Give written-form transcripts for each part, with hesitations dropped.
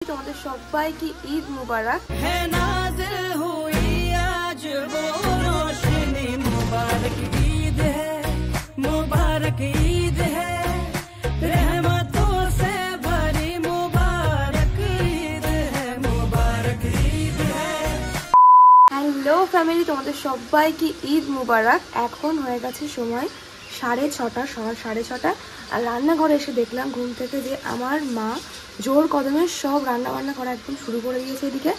তোমাদের সবাইকে ঈদ মুবারক। Hello family, তোমাদের সবাইকে ঈদ মুবারক। এখন হয়ে গেছে সময় 6:30, সকাল 6:30। আর রান্নাঘরে এসে দেখলাম ঘুম থেকে যে আমার মা জোর কদমে সব রান্না বান্না করা একদম শুরু করে দিয়েছে। এদিকে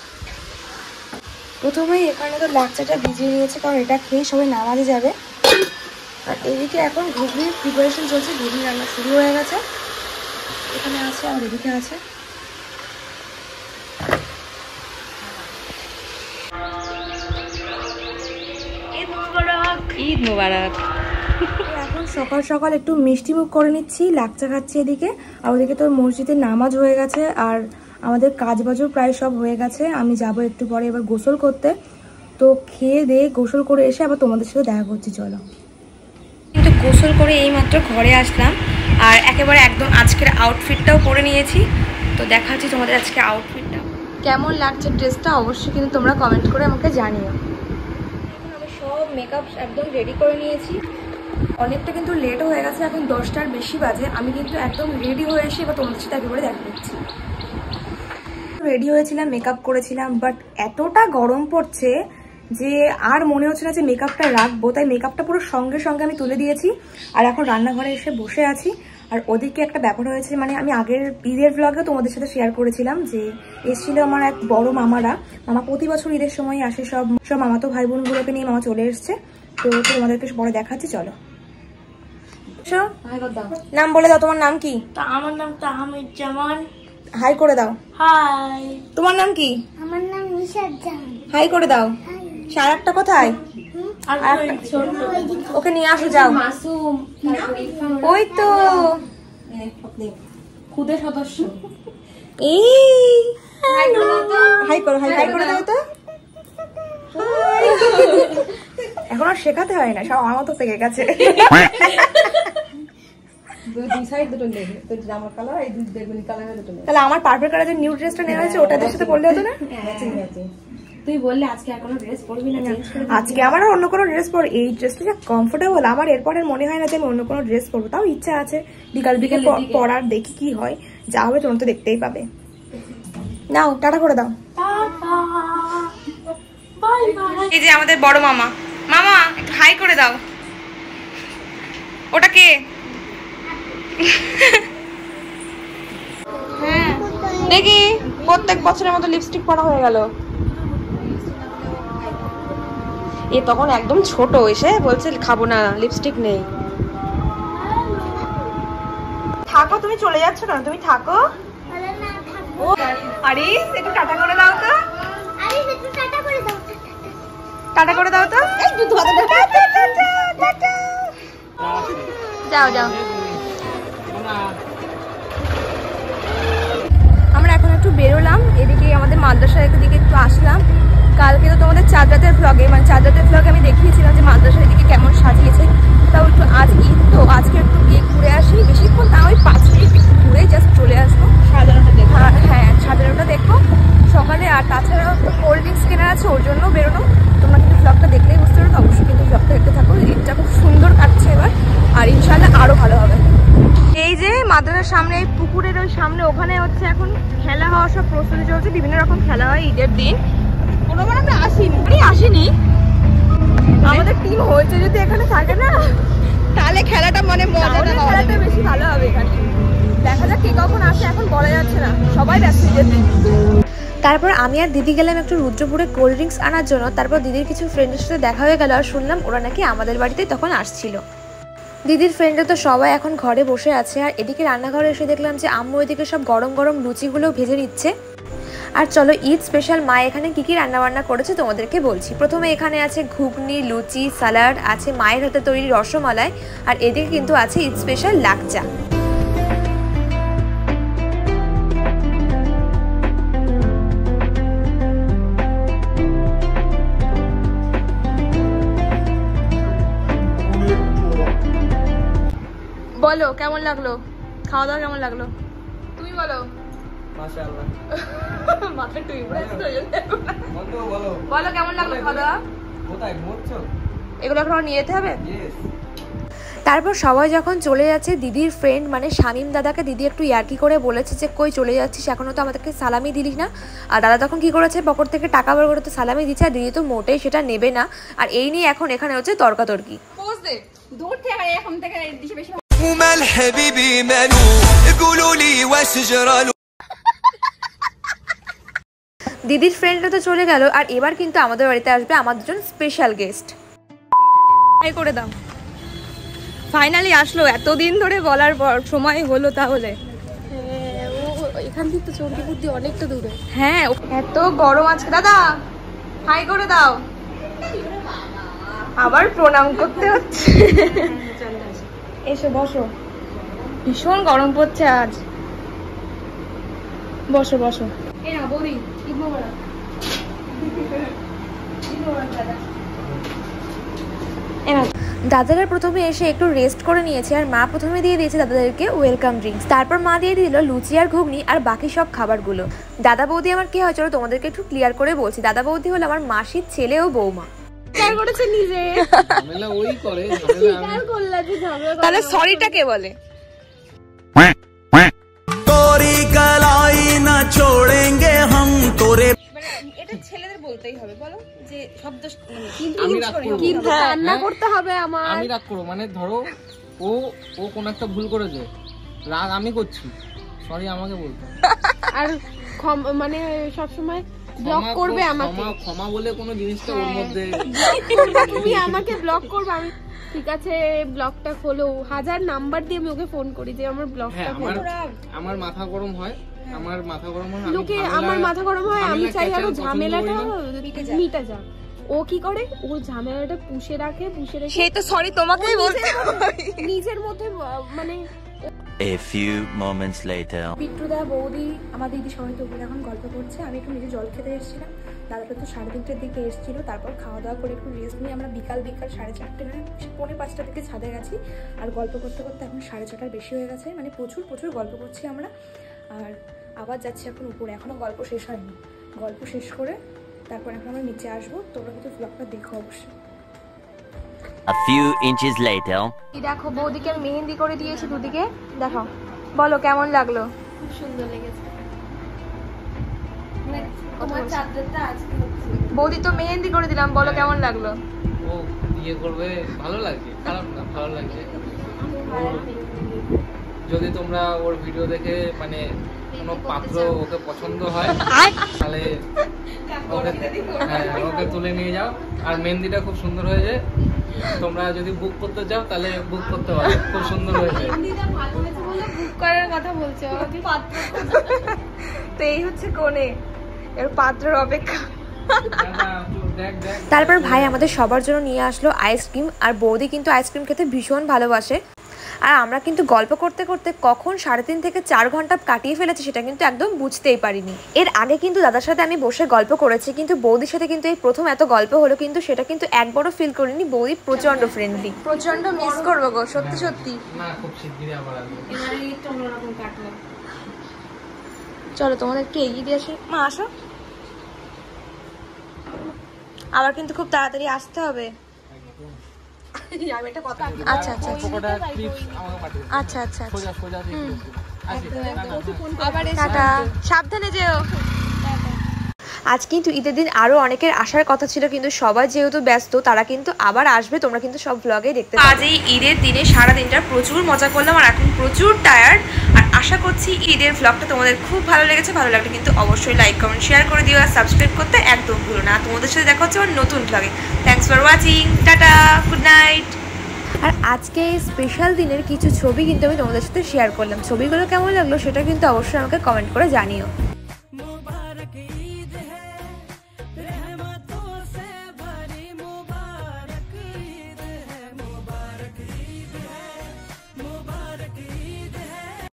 প্রথমেই এখানে তো লাচ্চাটা ভিজিয়ে নিয়েছে, কারণ এটা খেয়ে সবাই নামাজে যাবে। আর এদিকে এখন ঘুগনির প্রিপারেশন চলছে, ঘুগনি রান্না শুরু হয়ে গেছে। এখানে আছে আর এদিকে আছে। ঈদ মুবারক। এখন সকাল সকাল একটু মিষ্টি মুখ করে নিচ্ছি, লাচ্চা খাচ্ছি এদিকে। আর ওদিকে তো মসজিদে নামাজ হয়ে গেছে, আর আমাদের কাজ বাজও প্রায় সব হয়ে গেছে। আমি যাব একটু পরে এবার গোসল করতে। তো খেয়ে দিয়ে গোসল করে এসে আবার তোমাদের সাথে দেখা করছি, চলো। কিন্তু গোসল করে এইমাত্র ঘরে আসলাম, আর একেবারে একদম আজকের আউটফিটটাও পরে নিয়েছি। তো দেখাচ্ছি তোমাদের আজকে আউটফিটটা কেমন লাগছে, ড্রেসটা অবশ্যই কিন্তু তোমরা কমেন্ট করে আমাকে জানিও। এখন আমি সব মেকআপ একদম রেডি করে নিয়েছি। অনেকটা কিন্তু লেটও হয়ে গেছে, এখন 10টার বেশি বাজে। আমি কিন্তু একদম রেডি হয়ে এসে এবার তোমাদের সাথে একেবারে দেখা দিচ্ছি। রেডি হয়েছিলাম, মেকআপ করেছিলাম, বাট এতটা গরম পড়ছে যে আর মনে হচ্ছে না যে মেকআপটা রাখবো। তাই মেকআপটা পুরো সঙ্গে সঙ্গে আমি তুলে দিয়েছি। আর এখন রান্নাঘরে এসে বসে আছি। আর ওদিকে একটা ব্যাপার হয়েছে, মানে আমি আগের ঈদের ব্লগেও তোমাদের সাথে শেয়ার করেছিলাম যে এসেছিল আমার এক বড় মামারা। মামা প্রতি বছর ঈদের সময় আসে, সব মামাতো ভাই বোনগুলোকে নিয়ে মামা চলে এসছে। তো তোমাদেরকে পরে দেখাচ্ছি, চলো। নাম বলে দাও, তোমার নাম কি? আমার নাম তাহমিদুজ্জামান। হাই করে দাও। হাই। তোমার নাম কি? আমার নাম নিশাত জাহান। হাই করে দাও। সারাটা কোথায়? ওকে নিয়ে আসো, যাও। মাসুম, ওই তো খুদে সদস্য। এই হাই করো, হাই করে দাও তো। এখন আর শেখাতে হয় না, সব আমার মতো পেকে গেছে। তাহলে আমার পার্পল কালারের নিউ ড্রেসটা নেওয়া হয়েছে, ওটাদের সাথে পরলে হতো না? তুই বললে আজকে আর কোনো ড্রেস পরবি না, আজকে আমার অন্য কোনো ড্রেস পর, এই ড্রেসটা যা কমফোর্টেবল, আমার এরপর মনে হয় না যে আমি অন্য কোনো ড্রেস পরবো। তাও ইচ্ছা আছে বিকাল বিকেল পরার, দেখি কি হয়। যা হবে তোমরা তো দেখতেই পাবে। নাও, টাটা করে দাও। এই যে আমাদের বড় মামা, মামা একটু হাই করে দাও। ওটা কে? হ্যাঁ দেখি, প্রত্যেক বছরের মতো লিপস্টিক পরা হয়ে গেল। এ তখন একদম ছোট, এসে বলছে খাবো না, লিপস্টিক নেই। থাকো, তুমি চলে যাচ্ছ না, তুমি থাকো। ও আরে একটু টাটা করে দাও তো। টাটা করে দাও তো। যাও যাও। আমরা এখন একটু বেরোলাম, এদিকে আমাদের মাদ্রাসার এদিকে একটু আসলাম। কালকে তো তোমাদের চাঁদ রাতের ব্লগে, মানে চাঁদ রাতের ব্লগে আমি দেখিয়েছিলাম যে মাদ্রাসার এদিকে কেমন সাজিয়েছে। তাও একটু আজ ঈদ তো আজকে একটু গিয়ে ঘুরে আসি, বেশিক্ষণ না, ওই 5 মিনিট ঘুরে জাস্ট চলে আসবো। হ্যাঁ, সাজানোটা দেখবো সকালে। আর তাছাড়াও একটু কোল্ড ড্রিঙ্কস কেনার আছে, ওর জন্য বেরোনো। তোমরা কিন্তু ব্লগটা দেখলেই বুঝতে পারো, অবশ্যই কিন্তু ব্লগটা দেখতে থাকো। ঈদটা খুব সুন্দর কাটছে এবার, আর ইনশাল্লাহ আরো ভালো হবে। এই যে মাদ্রাসার সামনে, এই পুকুরের ওই সামনে, ওখানে হচ্ছে এখন খেলা হওয়ার সব প্রস্তুতি চলছে। বিভিন্ন রকম খেলা হয় ঈদের দিন। কোনোবার আমরা আসিনি, আমাদের টিম হয়েছে যদি এখানে থাকে না, তাহলে খেলাটা মানে খেলাটা বেশি ভালো হবে এখানে। দেখা যাক কে কখন আসে, এখন বলা যাচ্ছে না, সবাই ব্যস্ত ঈদের দিন। তারপর আমি আর দিদি গেলাম একটু রুদ্রপুরে কোল্ড ড্রিঙ্কস আনার জন্য। তারপর দিদির কিছু ফ্রেন্ডের সাথে দেখা হয়ে গেল, আর শুনলাম ওরা নাকি আমাদের বাড়িতে তখন আসছিল। দিদির ফ্রেন্ডরা তো সবাই এখন ঘরে বসে আছে। আর এদিকে রান্নাঘরে এসে দেখলাম যে আম্মু এদিকে সব গরম গরম লুচিগুলো ভেজে নিচ্ছে। আর চলো ঈদ স্পেশাল মা এখানে কি কি রান্নাবান্না করেছে তোমাদেরকে বলছি। প্রথমে এখানে আছে ঘুগনি, লুচি, স্যালাড, আছে মায়ের হাতে তৈরি রসমালাই, আর এদিকে কিন্তু আছে ঈদ স্পেশাল লাচ্চা। বলো কেমন লাগলো খাওয়া দাওয়া, কেমন লাগলো তুমি বলো। মাশাআল্লাহ। মাথায় টুই পড়েছে তো বন্ধু বলো। বলো কেমন লাগলো খাওয়া দাওয়া? কোথায় ঘুরছো? এগুলো এখন নিয়ে যেতে হবে। ইয়েস। তারপর সবাই যখন চলে যাচ্ছে, দিদির ফ্রেন্ড মানে শামীম দাদাকে দিদি একটু ইয়ার্কি করে বলেছে যে কই চলে যাচ্ছিস, এখনও তো আমাদেরকে সালামি দিলি না। আর দাদা তখন কি করেছে, পকেট থেকে টাকা বের করে তো সালামি দিচ্ছে, আর দিদি তো মোটেই সেটা নেবে না। আর এই নিয়ে এখন এখানে হচ্ছে তর্কাতর্কি। পোজ দে দূর থেকে, এখন থেকে বেশি বেশি ومال حبيبي مالو قولوا لي واش جرالو। দিদির ফ্রেন্ডরা তো চলে গেল, আর এবার কিন্তু আমাদের বাড়িতে আসবে আমাদের জন্য স্পেশাল গেস্ট। হাই করে দাও। ফাইনালি আসলো, এতদিন ধরে বলার পর সময় হলো। তাহলে এখান থেকে তো চন্ডী বুদ্ধি অনেকটা দূরে। হ্যাঁ, এত গরম আজকে। দাদা হাই করে দাও। আবার প্রণাম করতে হচ্ছে। এসো বসো, ভীষণ গরম পড়ছে আজ। বসো বসো। এই না বৌদি, ঈদ মোবারক। ঈদ মোবারক দাদা। দাদারা প্রথমে এসে একটু রেস্ট করে নিয়েছে, আর মা প্রথমে দিয়ে দিয়েছে দাদাদেরকে ওয়েলকাম ড্রিঙ্কস। তারপর মা দিয়ে দিল লুচি আর ঘুগনি আর বাকি সব খাবারগুলো। দাদা বৌদি আমার কি হয় চলো তোমাদেরকে একটু ক্লিয়ার করে বলছি। দাদা বৌদি হলো আমার মাসির ছেলে ও বৌমা। স্বীকার করেছে নিজে। ঝামেলা ওই করে, ঝামেলা আমি। তাহলে সরিটা কে বলে? তোরি গলাই না छोड़ेंगे हम তোরে। এটা ছেলেদের বলতেই হবে, বলো যে শব্দ আমি রাগ করব। কিন্তু রান্না করতে হবে আমার। আমি রাগ করব মানে ধরো ও কোন একটা ভুল করেছে, রাগ আমি করছি, সরি আমাকে বলতে হবে। আর মানে সব সময় ব্লক করবে আমাকে। ক্ষমা বলে কোনো জিনিসটা ওর মধ্যে তুমি আমাকে ব্লক করবে, আমি ঠিক আছে ব্লকটা খোলো। 1000 নাম্বার দিয়ে আমি ওকে ফোন করি যে আমার ব্লকটা খোলো। আমার মাথা গরম হয়, আমার মাথা গরম হয়, লোকে আমার মাথা গরম হয়, আমি চাই আরো ঝামেলাটা মিটা যাক। ও কি করে, ও ঝামেলাটা পুষে রাখে। সেই তো সরি তোমাকেই বলতে নিজের মধ্যে মানে। A few moments later পিট্টুদা বৌদি আমার দিদি সবাই তো এখন গল্প করছে। আমি একটু নিজে জল খেতে এসেছিলাম, দাদাটা তো 3:30টার দিকে এসেছিল। তারপর খাওয়া দাওয়া করে একটু রেস্ট নিয়ে আমরা বিকাল 4:30 মানে 4:45 দিকে ছাদে গেছি। আর গল্প করতে করতে এখন 6:30টার বেশি হয়ে গেছে, মানে প্রচুর গল্প করছি আমরা। আর আবার যাচ্ছি এখন উপরে, এখনও গল্প শেষ হয়নি। গল্প শেষ করে তারপর এখন আমরা নিচে আসবো। তোমরা কিন্তু ব্লগটা দেখো অবশ্যই। A few inches later এই দেখো বৌদিকে আমি মেহেন্দি করে দিয়েছি দুদিকে, দেখো বলো কেমন লাগলো? খুব সুন্দর লেগেছে। তোমার চাদরটা আজকে বৌদি তো মেহেন্দি করে দিলাম, বলো কেমন লাগলো? ও ইয়ে করবে, ভালো লাগছে, খারাপ না, ভালো লাগছে। যদি তোমরা ওর ভিডিও দেখে মানে কোনো পাত্র ওকে পছন্দ হয় তাহলে ওকে তুলে নিয়ে যাও। আর মেহেন্দিটা খুব সুন্দর হয়েছে, তোমরা যদি বুক করতে চাও তাহলে বুক করতে পারো, খুব সুন্দর হয়েছে। ভালো হয়েছে বলে বুক করার কথা বলছে। তো এই হচ্ছে কোণে, এর পাত্রের অপেক্ষা। তারপর ভাই আমাদের সবার জন্য নিয়ে আসলো আইসক্রিম। আর বৌদি কিন্তু আইসক্রিম খেতে ভীষণ ভালোবাসে। আর আমরা কিন্তু গল্প করতে করতে কখন 3.5 থেকে 4 ঘন্টা কাটিয়ে ফেলেছি সেটা কিন্তু একদম বুঝতেই পারিনি। এর আগে কিন্তু দাদার সাথে আমি বসে গল্প করেছি, কিন্তু বৌদির সাথে কিন্তু এই প্রথম এত গল্প হলো। কিন্তু সেটা কিন্তু একবারও ফিল করিনি। বৌদি প্রচন্ড ফ্রেন্ডলি, প্রচন্ড মিস করবো গো, সত্যি সত্যি। না খুব শিগগিরই আবার আসবে। অন্যরকম কাটলো। চলো তোমাদেরকে এগিয়ে দিয়ে আসি। মা আসো, আবার কিন্তু খুব তাড়াতাড়ি আসতে হবে। আচ্ছা আচ্ছা আচ্ছা আচ্ছা আবার টাটা, সাবধানে যেও। আজ কিন্তু ঈদের দিন আরো অনেকের আসার কথা ছিল, কিন্তু সবাই যেহেতু ব্যস্ত তারা কিন্তু আবার আসবে। তোমরা কিন্তু সব ব্লগে দেখতে পাবে। আজ এই ঈদের দিনে সারা দিনটা প্রচুর মজা করলাম, আর এখন প্রচুর টায়ার্ড। আর আশা করছি ঈদের ব্লগটা তোমাদের খুব ভালো লেগেছে। ভালো লাগলে কিন্তু অবশ্যই লাইক কমেন্ট শেয়ার করে দিও, আর সাবস্ক্রাইব করতে একদম ভুলো না। তোমাদের সাথে দেখা হচ্ছে আমার নতুন ব্লগে। Thanks for watching, tata, good night. আর আজকে এই স্পেশাল দিনের কিছু ছবি কিন্তু আমি তোমাদের সাথে শেয়ার করলাম। ছবিগুলো কেমন লাগলো সেটা কিন্তু অবশ্যই আমাকে কমেন্ট করে জানিও।